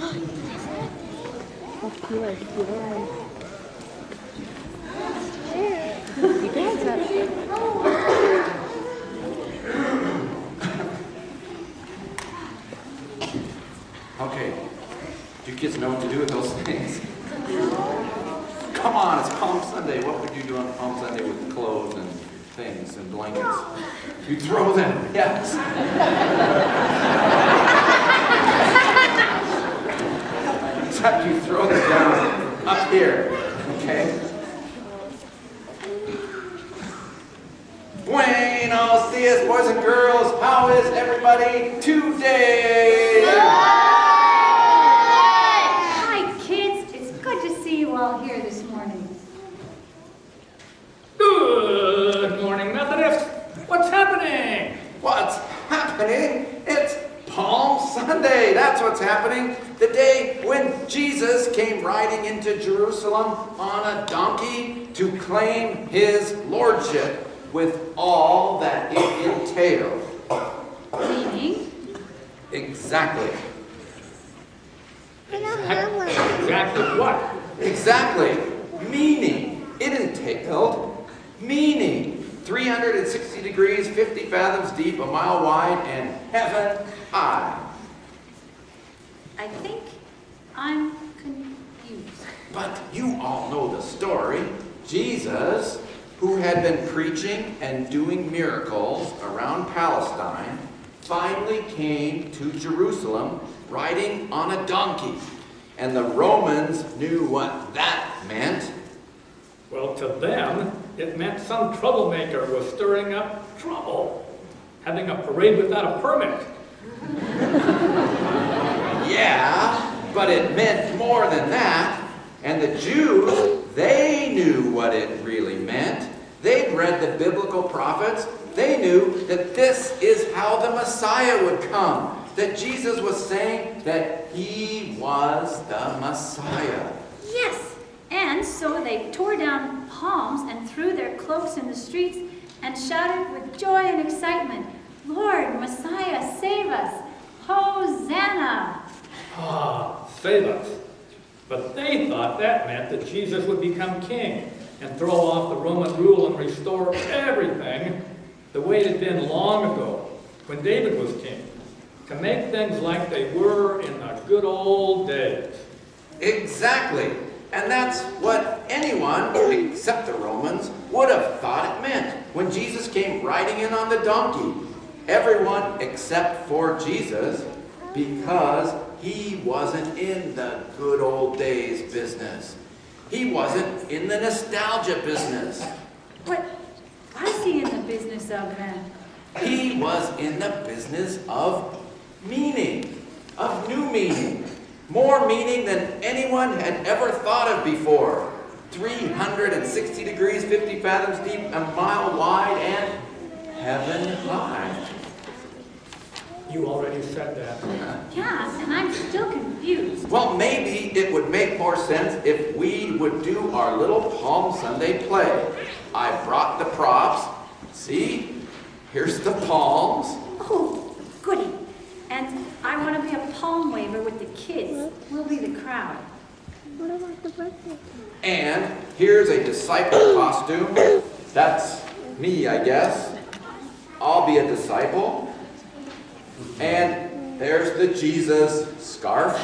Okay, do you kids know what to do with those things? Come on, it's Palm Sunday. What would you do on Palm Sunday with clothes and things and blankets? You throw them, yes. Except you throw them down up here, okay? Buenos dias, boys and girls. How is everybody today? Hi, kids. It's good to see you all here this morning. Good morning, Methodist. What's happening? What's happening? It's Palm Sunday. That's what's happening. The day when Jesus came riding into Jerusalem on a donkey to claim his lordship with all that it entailed. Meaning? Exactly. Exactly what? Exactly. Meaning. It entailed meaning. 360 degrees, 50 fathoms deep, a mile wide, and heaven high. I think I'm confused. But you all know the story. Jesus, who had been preaching and doing miracles around Palestine, finally came to Jerusalem riding on a donkey. And the Romans knew what that meant. Well, to them, it meant some troublemaker was stirring up trouble, having a parade without a permit. Yeah, but it meant more than that. And the Jews, they knew what it really meant. They'd read the biblical prophets. They knew that this is how the Messiah would come. That Jesus was saying that he was the Messiah. Yes. And so they tore down palms and threw their cloaks in the streets and shouted with joy and excitement, "Lord, Messiah, save us! Hosanna!" Ah, save us. But they thought that meant that Jesus would become king and throw off the Roman rule and restore everything the way it had been long ago when David was king, to make things like they were in the good old days. Exactly. And that's what anyone, except the Romans, would have thought it meant when Jesus came riding in on the donkey. Everyone except for Jesus, because he wasn't in the good old days business. He wasn't in the nostalgia business. What was he in the business of then? He was in the business of meaning, of new meaning. More meaning than anyone had ever thought of before. 360 degrees, 50 fathoms deep, a mile wide, and heaven high. You already said that. Yeah, and I'm still confused. Well, maybe it would make more sense if we would do our little Palm Sunday play. I brought the props. See? Here's the palms. Oh, goody. And I want to be a palm waver with the kids. We'll be the crowd. What about the birthday? And here's a disciple costume. That's me, I guess. I'll be a disciple. And there's the Jesus scarf.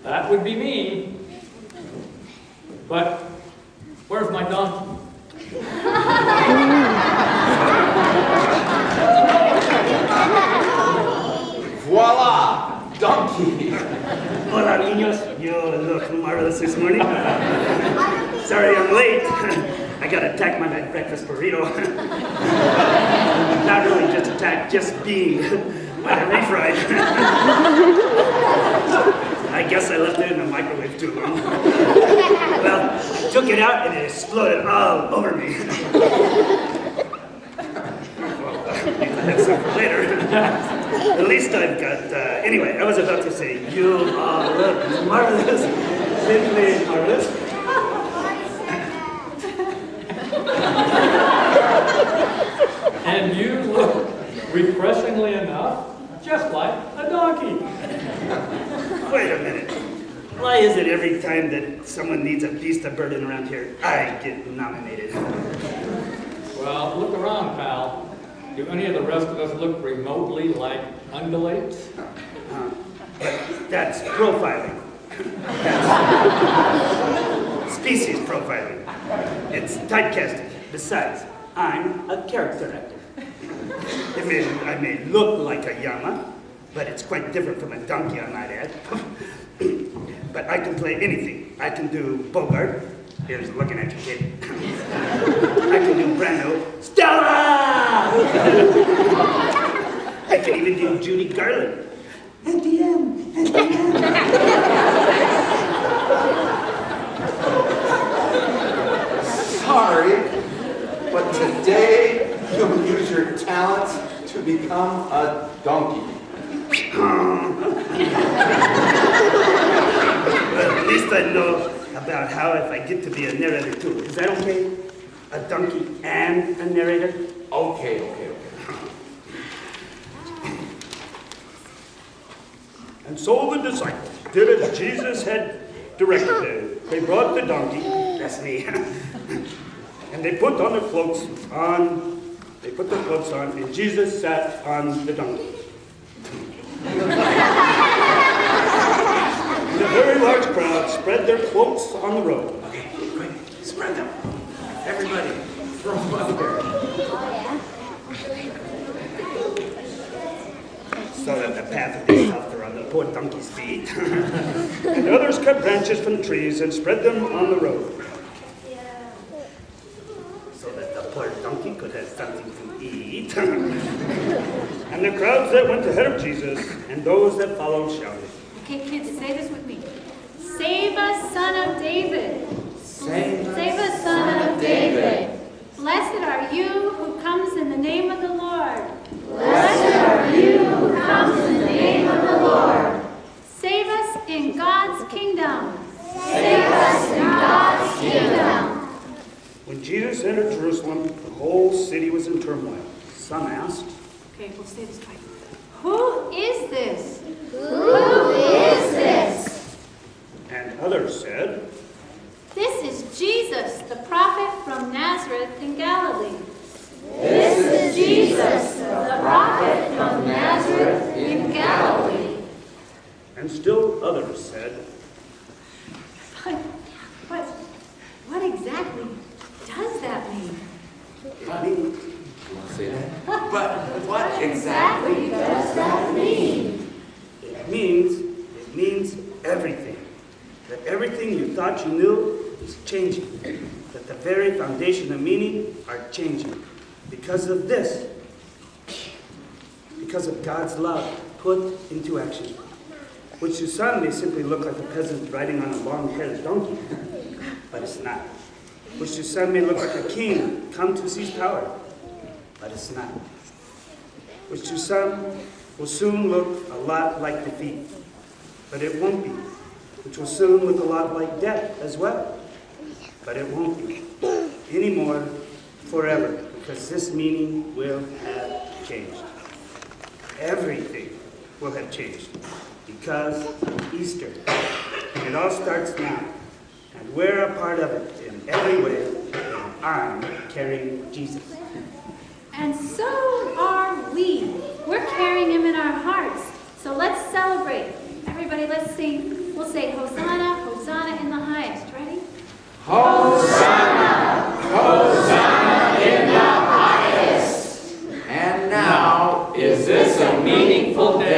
That would be me. But where's my donkey? Voila! Donkey! Hola, niños. You look marvelous this morning. Sorry I'm late. I got attacked by my breakfast burrito. Not really just attacked, just being by the refried. I guess I left it in the microwave too long. Well, I took it out and it exploded all over me. That's for later. At least I've got, anyway, I was about to say, you look marvelous, simply marvelous. And you look, refreshingly enough, just like a donkey. Wait a minute. Why is it every time that someone needs a beast of burden around here, I get nominated? Well, look around, pal. Do any of the rest of us look remotely like undulates? But that's profiling. That's species profiling. It's typecasting. Besides, I'm a character actor. I may look like a llama, but it's quite different from a donkey, I might add. But I can play anything. I can do Bogart. Here's looking at you, kid. I can do Brando. Stella! I can even do Judy Garland. NTM. Sorry, but today you'll use your talents to become a donkey. Well, at least I know about how if I get to be a narrator too. Is that okay? A donkey and a narrator? Okay. And so the disciples did as Jesus had directed them. They brought the donkey, that's me, and they put their cloaks on, and Jesus sat on the donkey. And a very large crowd spread their cloaks on the road. Okay, quick, spread them. Everybody, throw them up there. So that the path would be softer on the poor donkey's feet. And others cut branches from trees and spread them on the road. So that the poor donkey could have something to eat. And the crowds that went ahead of Jesus and those that followed shouted. Okay, kids, say this with me. Save us, Son of David. Save us, Son of David. Blessed are you who comes in the name of the Lord. Blessed are you who comes in the name of the Lord. Save us in God's kingdom. Save us in God's kingdom. When Jesus entered Jerusalem, the whole city was in turmoil. Some asked, Okay, we'll say this twice. Who is this? Who is this? and others said, This is Jesus, the prophet from Nazareth in Galilee. This is Jesus, the prophet from Nazareth in Galilee. and still others said, But what exactly does that mean? You want to say that? But what exactly? does that mean? It means everything. That everything you thought you knew is changing. That the very foundation of meaning are changing. Because of this. Because of God's love put into action. Which to some may simply look like a peasant riding on a long-haired donkey. But it's not. Which to some may look like a king come to seize power. But it's not. Which to some will soon look a lot like defeat. But it won't be. Which will soon look a lot like death as well. But it won't be. Anymore, forever. Because this meaning will have changed. Everything will have changed. Because of Easter. And it all starts now. And we're a part of it in every way. And I'm carrying Jesus. And so are we. We're carrying him in our hearts. So let's celebrate. Everybody, let's sing. We'll say, Hosanna, Hosanna in the highest. Ready? Hosanna! Hosanna in the highest! And now, is this a meaningful day?